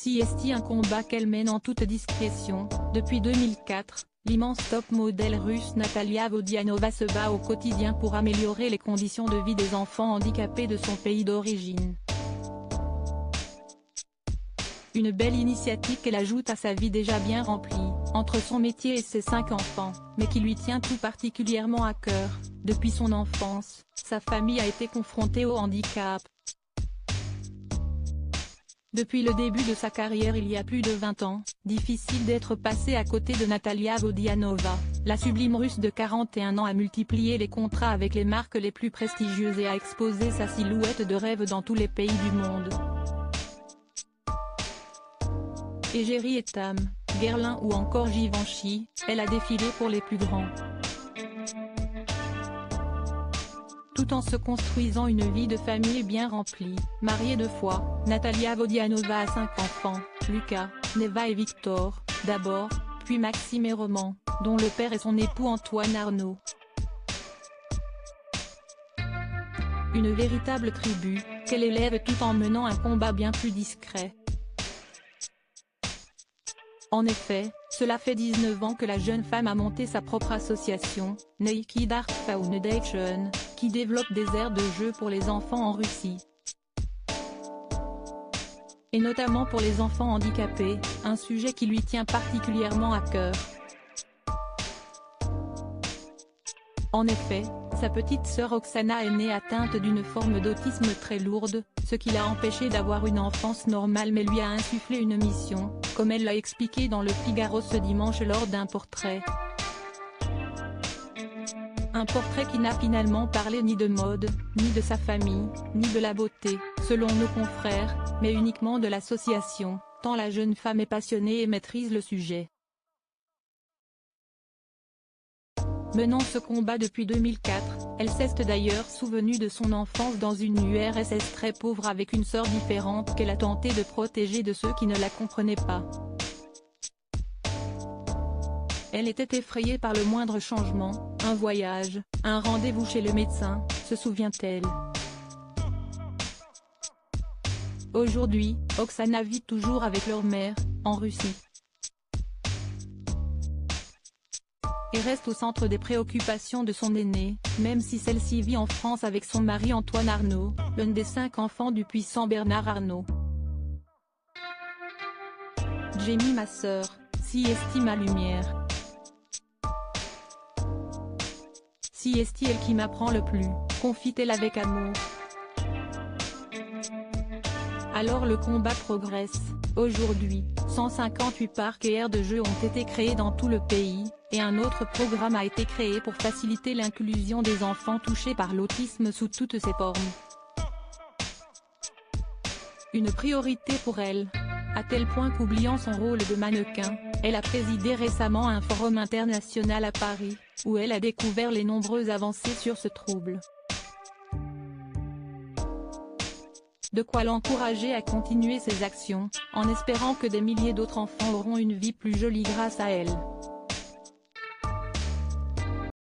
CST, un combat qu'elle mène en toute discrétion. Depuis 2004, l'immense top modèle russe Natalia Vodianova se bat au quotidien pour améliorer les conditions de vie des enfants handicapés de son pays d'origine. Une belle initiative qu'elle ajoute à sa vie déjà bien remplie, entre son métier et ses 5 enfants, mais qui lui tient tout particulièrement à cœur. Depuis son enfance, sa famille a été confrontée au handicap. Depuis le début de sa carrière il y a plus de 20 ans, difficile d'être passé à côté de Natalia Vodianova. La sublime russe de 41 ans a multiplié les contrats avec les marques les plus prestigieuses et a exposé sa silhouette de rêve dans tous les pays du monde. Égérie Etam, Guerlain ou encore Givenchy, elle a défilé pour les plus grands. Tout en se construisant une vie de famille bien remplie. Mariée 2 fois, Natalia Vodianova a 5 enfants, Lucas, Neva et Victor, d'abord, puis Maxime et Roman, dont le père est son époux Antoine Arnaud. Une véritable tribu, qu'elle élève tout en menant un combat bien plus discret. En effet, cela fait 19 ans que la jeune femme a monté sa propre association, Naked Art Foundation, qui développe des aires de jeu pour les enfants en Russie. Et notamment pour les enfants handicapés, un sujet qui lui tient particulièrement à cœur. En effet, sa petite sœur Oksana est née atteinte d'une forme d'autisme très lourde, ce qui l'a empêchée d'avoir une enfance normale mais lui a insufflé une mission, comme elle l'a expliqué dans Le Figaro ce dimanche lors d'un portrait. Un portrait qui n'a finalement parlé ni de mode, ni de sa famille, ni de la beauté, selon nos confrères, mais uniquement de l'association, tant la jeune femme est passionnée et maîtrise le sujet. Menant ce combat depuis 2004, elle s'est d'ailleurs souvenue de son enfance dans une URSS très pauvre avec une sœur différente qu'elle a tenté de protéger de ceux qui ne la comprenaient pas. Elle était effrayée par le moindre changement, un voyage, un rendez-vous chez le médecin, se souvient-elle. Aujourd'hui, Oksana vit toujours avec leur mère, en Russie. Et reste au centre des préoccupations de son aînée, même si celle-ci vit en France avec son mari Antoine Arnaud, l'un des 5 enfants du puissant Bernard Arnault. Jamie, ma sœur, CST, ma lumière. CST, elle qui m'apprend le plus, confie-t-elle avec amour. Alors le combat progresse. Aujourd'hui, 158 parcs et aires de jeux ont été créés dans tout le pays, et un autre programme a été créé pour faciliter l'inclusion des enfants touchés par l'autisme sous toutes ses formes. Une priorité pour elle, à tel point qu'oubliant son rôle de mannequin, elle a présidé récemment un forum international à Paris, où elle a découvert les nombreuses avancées sur ce trouble. De quoi l'encourager à continuer ses actions, en espérant que des milliers d'autres enfants auront une vie plus jolie grâce à elle.